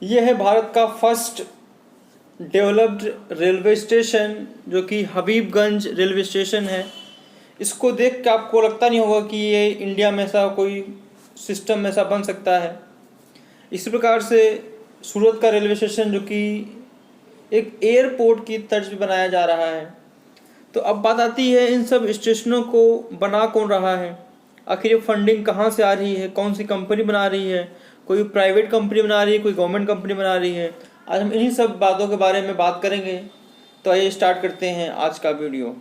ये है भारत का फर्स्ट डेवलप्ड रेलवे स्टेशन जो कि हबीबगंज रेलवे स्टेशन है। इसको देख के आपको लगता नहीं होगा कि ये इंडिया में ऐसा कोई सिस्टम ऐसा बन सकता है। इसी प्रकार से सूरत का रेलवे स्टेशन जो कि एक एयरपोर्ट की तर्ज पे बनाया जा रहा है। तो अब बात आती है इन सब स्टेशनों को बना कौन रहा है, आखिर ये फंडिंग कहाँ से आ रही है, कौन सी कंपनी बना रही है, कोई प्राइवेट कंपनी बना रही है, कोई गवर्नमेंट कंपनी बना रही है। आज हम इन्हीं सब बातों के बारे में बात करेंगे। तो आइए स्टार्ट करते हैं आज का वीडियो।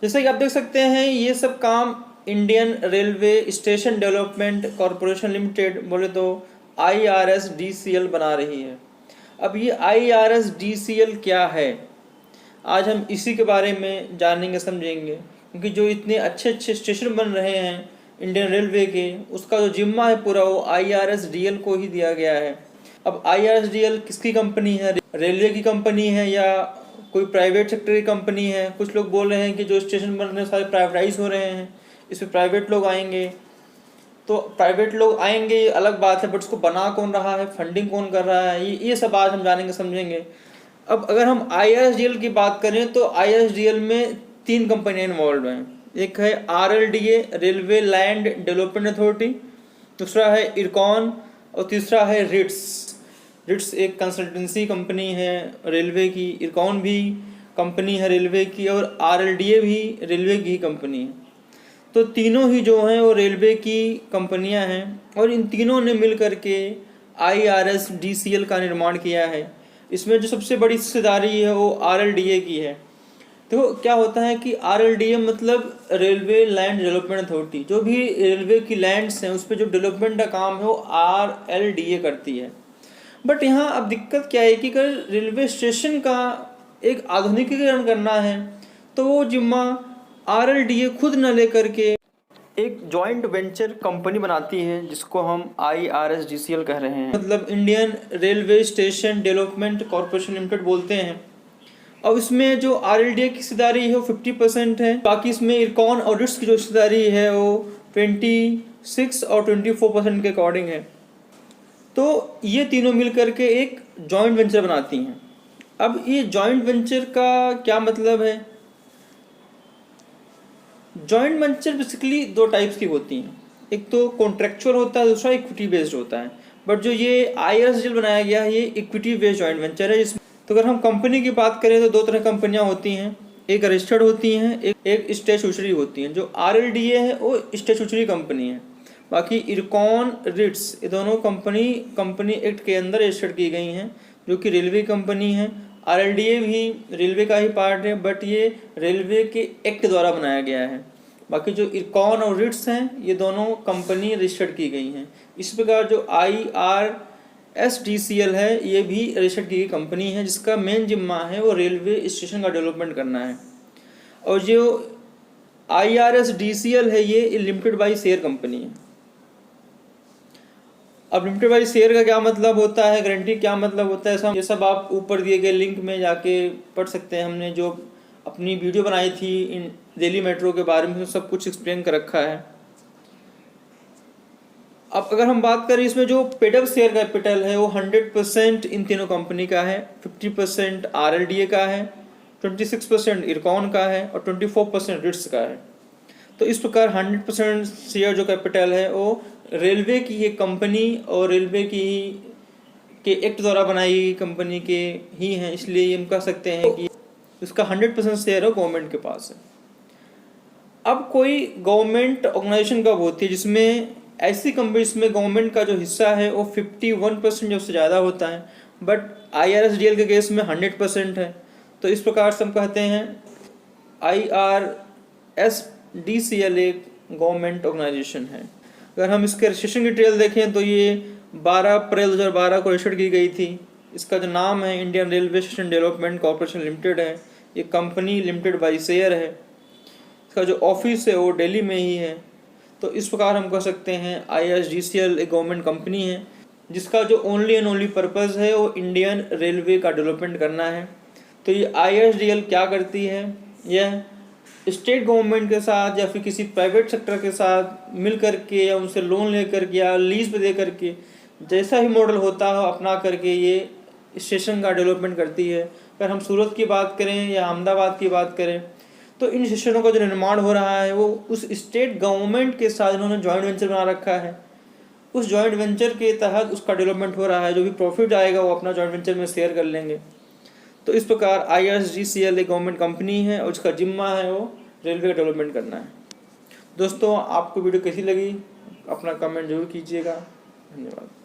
जैसे कि आप देख सकते हैं ये सब काम Indian railway station development corporation limited बोले तो IRSDCL बना रही है। अब ये IRSDCL क्या है, आज हम इसी के बारे में जानेंगे समझेंगे, क्योंकि जो इतने अच्छे अच्छे स्टेशन बन रहे हैं इंडियन रेलवे के, उसका जो जिम्मा है पूरा वो IRSDL को ही दिया गया है। अब IRSDL किसकी कंपनी है, रेलवे की कंपनी है या कोई प्राइवेट सेक्टर की कंपनी है। कुछ लोग बोल रहे हैं कि जो स्टेशन बन रहे हैं सारे प्राइवेटाइज हो रहे हैं, इसमें प्राइवेट लोग आएंगे। तो प्राइवेट लोग आएंगे ये अलग बात है, बट उसको बना कौन रहा है, फंडिंग कौन कर रहा है, ये सब आज हम जानेंगे समझेंगे। अब अगर हम IRSDL की बात करें तो IRSDL में 3 कंपनियां इन्वॉल्व हैं। एक है RLDA, railway land development authority, दूसरा है इरकॉन और तीसरा है रिट्स एक कंसल्टेंसी कंपनी है रेलवे की, इरकॉन भी कंपनी है रेलवे की और RLDA भी रेलवे की कंपनी है। तो तीनों ही जो हैं वो रेलवे की कंपनियां हैं और इन तीनों ने मिल करके IRSDCL का निर्माण किया है। इसमें जो सबसे बड़ी हिस्सेदारी है वो RLDA की है। तो क्या होता है कि RLDA मतलब रेलवे लैंड डेवलपमेंट अथॉरिटी, जो भी रेलवे की लैंड्स हैं उस पर जो डेवलपमेंट का काम है वो RLDA करती है। बट यहाँ अब दिक्कत क्या है कि अगर रेलवे स्टेशन का एक आधुनिकीकरण करना है तो वो जिम्मा RLDA खुद न लेकर के एक जॉइंट वेंचर कंपनी बनाती है जिसको हम IRSDCL कह रहे हैं, मतलब Indian railway station development corporation limited बोलते हैं। अब इसमें जो RLDA की हिस्सेदारी है वो 50% है, बाकी इसमें इरकॉन और रिट्स की जो हिस्सेदारी है वो 26 और 24% के अकॉर्डिंग है। तो ये तीनों मिल करके एक जॉइंट वेंचर बनाती हैं। अब ये जॉइंट वेंचर का क्या मतलब है, जॉइंट वेंचर बेसिकली 2 टाइप्स की होती हैं, एक तो कॉन्ट्रेक्चुअल होता है, दूसरा इक्विटी बेस्ड होता है। बट जो ये IRSDCL बनाया गया है ये इक्विटी बेस्ड जॉइंट वेंचर है। जिसमें तो अगर हम कंपनी की बात करें तो 2 तरह की कंपनियां होती हैं, एक रजिस्टर्ड होती हैं, एक स्टैट्यूटरी होती हैं। जो RLDA है वो स्टैट्यूटरी कंपनी है, बाकी इरकॉन रिट्स ये दोनों कंपनी एक्ट के अंदर रजिस्टर्ड की गई हैं जो कि रेलवे कंपनी है। RLDA भी रेलवे का ही पार्ट है, बट ये रेलवे के एक्ट द्वारा बनाया गया है। बाकी जो इरकॉन और रिट्स हैं ये दोनों कंपनी रजिस्टर्ड की गई हैं। इस प्रकार जो IRSDCL है ये भी रजिस्टर्ड की गई कंपनी है जिसका मेन जिम्मा है वो रेलवे स्टेशन का डेवलपमेंट करना है। और जो IRSDCL है ये लिमिटेड बाई शेयर कंपनी है। अब लिमिटेड बाई शेयर का क्या मतलब होता है, गारंटी क्या मतलब होता है, ये सब आप ऊपर दिए गए लिंक में जाके पढ़ सकते हैं। हमने जो अपनी वीडियो बनाई थी इन दिल्ली मेट्रो के बारे में सब कुछ एक्सप्लेन कर रखा है। अब अगर हम बात करें इसमें जो पेड शेयर कैपिटल है वो 100% इन तीनों कंपनी का है, 50% RLDA का है, 26% इरकॉन का है और 24% रिट्स का है। तो इस प्रकार 100% शेयर जो कैपिटल है वो रेलवे की एक कंपनी और रेलवे की के एक्ट द्वारा बनाई गई कंपनी के ही हैं, इसलिए हम कह सकते हैं कि उसका 100% शेयर है गवर्नमेंट के पास है। अब कोई गवर्नमेंट ऑर्गेनाइजेशन कब होती है जिसमें ऐसी कंपनी जिसमें गवर्नमेंट का जो हिस्सा है वो 51% जो उससे ज़्यादा होता है, बट IRSDCL के केस में 100% है। तो इस प्रकार से हम कहते हैं IRSDCL एक गवर्नमेंट ऑर्गेनाइजेशन है। अगर हम इसके रजिस्ट्रेशन की डिटेल देखें तो ये 12 अप्रैल 2012 को रजिस्टर्ड की गई थी। इसका जो नाम है Indian railway station development corporation limited है, ये कंपनी लिमिटेड बाई शेयर है। इसका जो ऑफिस है वो दिल्ली में ही है। तो इस प्रकार हम कह सकते हैं IRSDCL एक गवर्नमेंट कंपनी है जिसका जो ओनली एंड ओनली पर्पज़ है वो इंडियन रेलवे का डेवलपमेंट करना है। तो ये IRSDCL क्या करती है, यह स्टेट गवर्नमेंट के साथ या फिर किसी प्राइवेट सेक्टर के साथ मिल करके या उनसे लोन लेकर के या लीज पे दे करके जैसा ही मॉडल होता हो अपना करके ये स्टेशन का डेवलपमेंट करती है। अगर हम सूरत की बात करें या अहमदाबाद की बात करें तो इन स्टेशनों का जो निर्माण हो रहा है वो उस स्टेट गवर्नमेंट के साथ इन्होंने जॉइंट वेंचर बना रखा है। उस जॉइंट वेंचर के तहत उसका डेवलपमेंट हो रहा है, जो भी प्रॉफिट आएगा वो अपना जॉइंट वेंचर में शेयर कर लेंगे। तो इस प्रकार IRCTC एक गवर्नमेंट कंपनी है और उसका जिम्मा है वो रेलवे का डेवलपमेंट करना है। दोस्तों, आपको वीडियो कैसी लगी अपना कमेंट जरूर कीजिएगा। धन्यवाद।